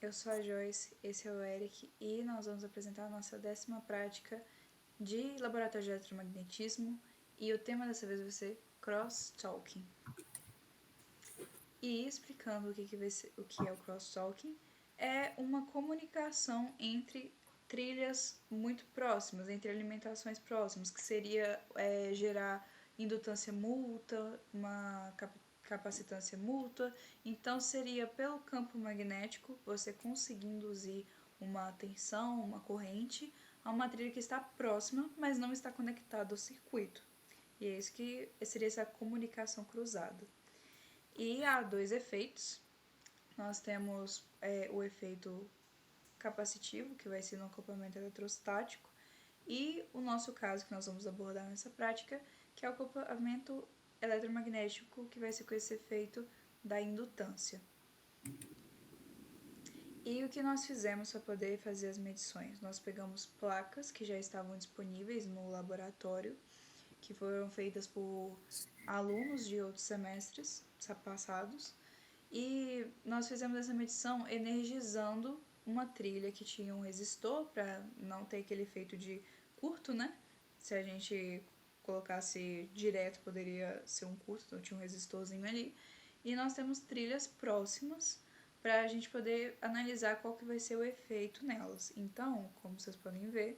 eu sou a Joyce, esse é o Eric e nós vamos apresentar a nossa 10ª prática de laboratório de eletromagnetismo e o tema dessa vez vai ser crosstalking. E explicando o que é o crosstalking, é uma comunicação entre trilhas muito próximas, entre alimentações próximas, que seria gerar indutância mútua, uma capacitância mútua. Então seria pelo campo magnético você conseguir induzir uma tensão, uma corrente a uma trilha que está próxima, mas não está conectada ao circuito. E é isso que seria essa comunicação cruzada. E há dois efeitos. Nós temos o efeito capacitivo, que vai ser no acoplamento eletrostático, e o nosso caso, que nós vamos abordar nessa prática, que é o acoplamento eletromagnético, que vai ser com esse efeito da indutância. E o que nós fizemos para poder fazer as medições? Nós pegamos placas que já estavam disponíveis no laboratório, que foram feitas por alunos de outros semestres passados, e nós fizemos essa medição energizando uma trilha que tinha um resistor, para não ter aquele efeito de curto, né? Se a gente colocasse direto, poderia ser um curto, então tinha um resistorzinho ali. E nós temos trilhas próximas para a gente poder analisar qual que vai ser o efeito nelas. Então, como vocês podem ver,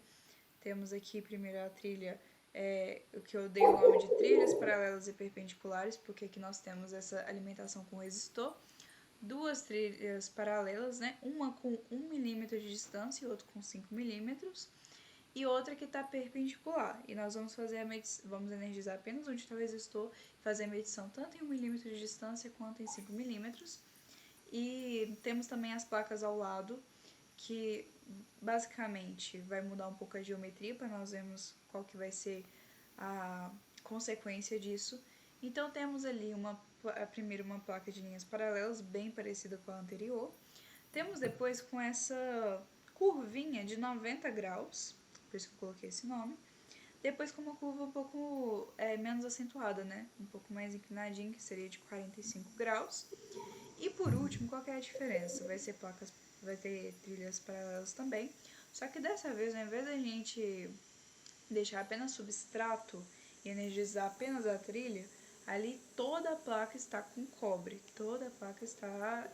temos aqui primeiro a trilha, o que eu dei o nome de trilhas paralelas e perpendiculares, porque aqui nós temos essa alimentação com resistor. Duas trilhas paralelas, né? Uma com 1 milímetro de distância e outra com 5 milímetros. E outra que está perpendicular. E nós vamos fazer vamos energizar apenas onde está o resistor e fazer a medição tanto em 1 milímetro de distância quanto em 5 milímetros. E temos também as placas ao lado, que basicamente vai mudar um pouco a geometria para nós vermos qual que vai ser a consequência disso. Então temos ali primeiro uma placa de linhas paralelas bem parecida com a anterior. Temos depois com essa curvinha de 90 graus, por isso que eu coloquei esse nome. Depois com uma curva um pouco menos acentuada, né? Um pouco mais inclinadinha, que seria de 45 graus. E por último, qual que é a diferença? Vai ter trilhas paralelas também, só que dessa vez, ao invés da gente deixar apenas substrato e energizar apenas a trilha, ali toda a placa está com cobre, toda a placa está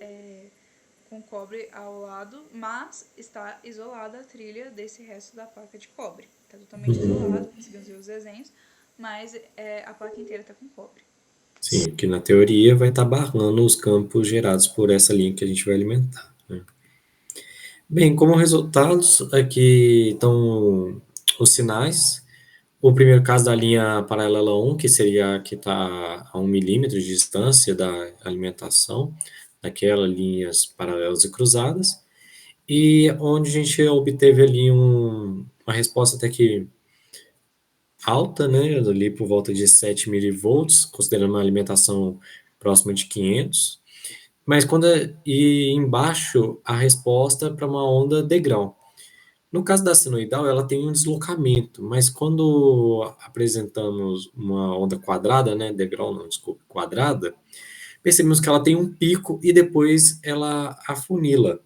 com cobre ao lado, mas está isolada a trilha desse resto da placa de cobre. Está totalmente isolado, conseguimos ver os desenhos, mas a placa inteira está com cobre. Sim, que na teoria vai estar barrando os campos gerados por essa linha que a gente vai alimentar, né? Bem, como resultados, aqui estão os sinais. O primeiro caso da linha paralela 1, que seria a que está a 1 milímetro de distância da alimentação, daquelas linhas paralelas e cruzadas, e onde a gente obteve ali uma resposta até que alta, né, ali por volta de 7 milivolts, considerando uma alimentação próxima de 500, mas e embaixo a resposta para uma onda degrau. No caso da senoidal, ela tem um deslocamento, mas quando apresentamos uma onda quadrada, né, degrau não, desculpa, quadrada, percebemos que ela tem um pico e depois ela afunila.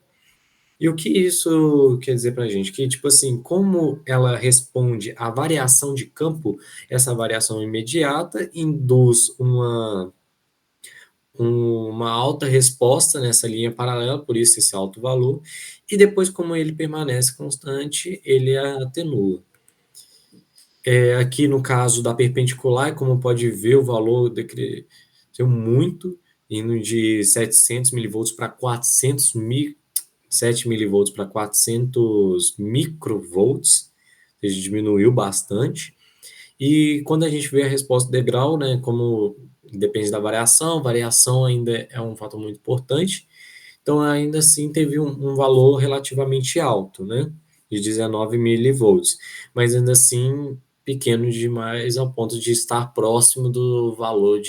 E o que isso quer dizer para a gente? Que, tipo assim, como ela responde à variação de campo, essa variação imediata induz uma alta resposta nessa linha paralela, por isso esse alto valor, e depois, como ele permanece constante, ele atenua. Aqui no caso da perpendicular, como pode ver, o valor decresceu muito, indo de 700 milivolts para 7 milivolts para 400 microvolts, ou seja, diminuiu bastante. E quando a gente vê a resposta degrau, né, como depende da variação ainda é um fator muito importante, então ainda assim teve um valor relativamente alto, né, de 19 milivolts, mas ainda assim pequeno demais ao ponto de estar próximo do valor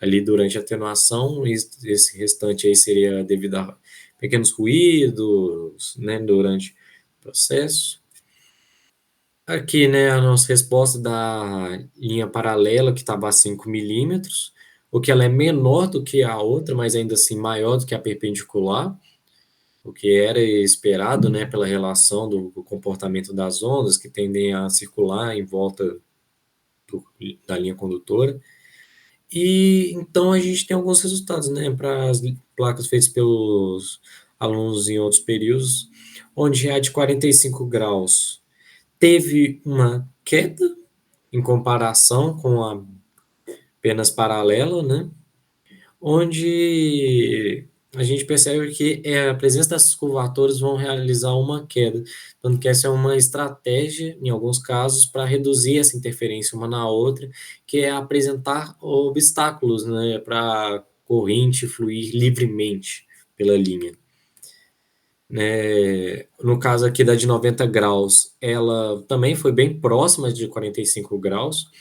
ali durante a atenuação, e esse restante aí seria devido a pequenos ruídos, né, durante o processo. Aqui, né, a nossa resposta da linha paralela, que estava a 5 milímetros, o que ela é menor do que a outra, mas ainda assim maior do que a perpendicular. o que era esperado, né, pela relação do comportamento das ondas que tendem a circular em volta da linha condutora. E então a gente tem alguns resultados, né, para as placas feitas pelos alunos em outros períodos, onde a de 45 graus teve uma queda em comparação com a apenas paralela, né, onde a gente percebe que a presença dessas curvaturas vão realizar uma queda, tanto que essa é uma estratégia, em alguns casos, para reduzir essa interferência uma na outra, que é apresentar obstáculos, né, para a corrente fluir livremente pela linha. No caso aqui da de 90 graus, ela também foi bem próxima de 45 graus,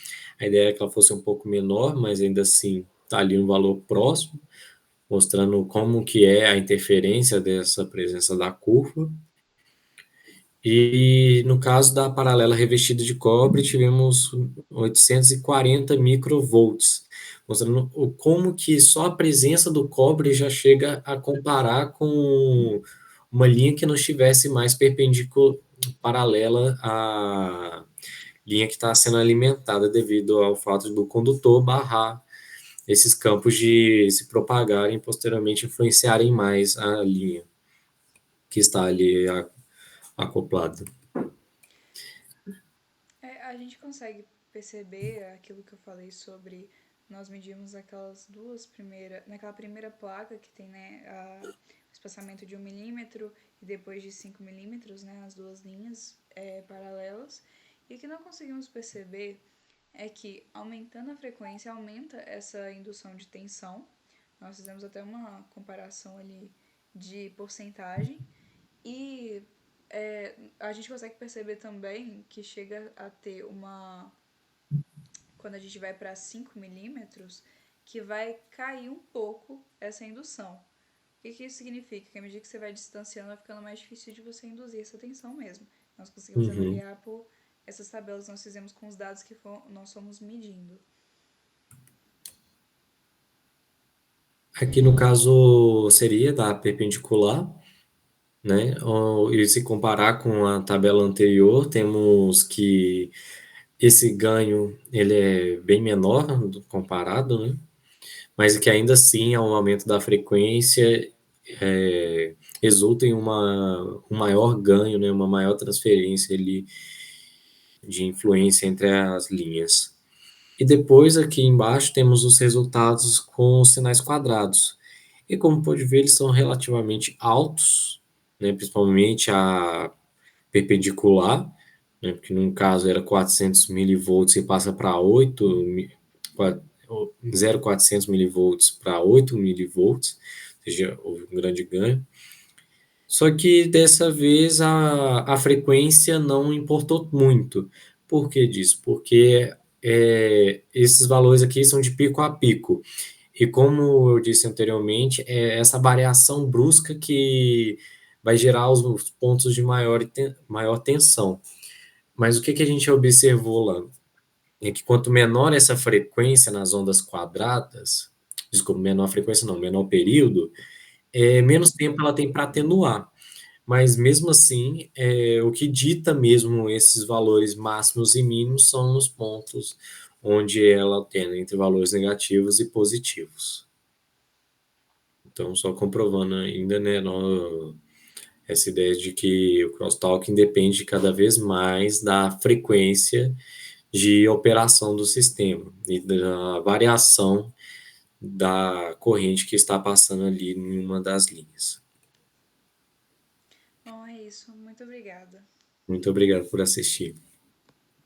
a ideia é que ela fosse um pouco menor, mas ainda assim está ali um valor próximo, mostrando como que é a interferência dessa presença da curva. E no caso da paralela revestida de cobre, tivemos 840 microvolts, mostrando como que só a presença do cobre já chega a comparar com uma linha que não estivesse mais perpendicular, paralela à linha que está sendo alimentada devido ao fato do condutor barrar esses campos de se propagarem e posteriormente influenciarem mais a linha que está ali acoplada. A gente consegue perceber aquilo que eu falei sobre nós medimos naquela primeira placa que tem, né, o espaçamento de 1 milímetro e depois de 5 milímetros, né, as duas linhas paralelas. E o que não conseguimos perceber é que aumentando a frequência aumenta essa indução de tensão. Nós fizemos até uma comparação ali de porcentagem e a gente consegue perceber também que chega a ter quando a gente vai para 5 milímetros, que vai cair um pouco essa indução. O que isso significa? Que à medida que você vai distanciando, vai ficando mais difícil de você induzir essa tensão mesmo. Nós conseguimos avaliar por essas tabelas que nós fizemos com os dados que nós fomos medindo. Aqui no caso seria da perpendicular, né? E se comparar com a tabela anterior, temos que esse ganho ele é bem menor comparado, né? Mas que ainda assim, ao aumento da frequência, resulta em um maior ganho, né? Uma maior transferência ali de influência entre as linhas. E depois aqui embaixo temos os resultados com sinais quadrados. E como pode ver, eles são relativamente altos, né, principalmente a perpendicular, né, porque no caso era 400 milivolts e passa para 0,400 milivolts para 8 milivolts, ou seja, houve um grande ganho. Só que dessa vez a frequência não importou muito. Por que disso? Porque esses valores aqui são de pico a pico. E como eu disse anteriormente, é essa variação brusca que vai gerar os pontos de maior tensão. Mas o que a gente observou lá? É que quanto menor essa frequência nas ondas quadradas, desculpa, menor frequência não, menor período, menos tempo ela tem para atenuar. Mas mesmo assim, o que dita mesmo esses valores máximos e mínimos são os pontos onde ela alterna entre valores negativos e positivos. Então, só comprovando ainda, né, essa ideia de que o crosstalking depende cada vez mais da frequência de operação do sistema e da variação da corrente que está passando ali em uma das linhas. Bom, é isso. Muito obrigada. Muito obrigado por assistir.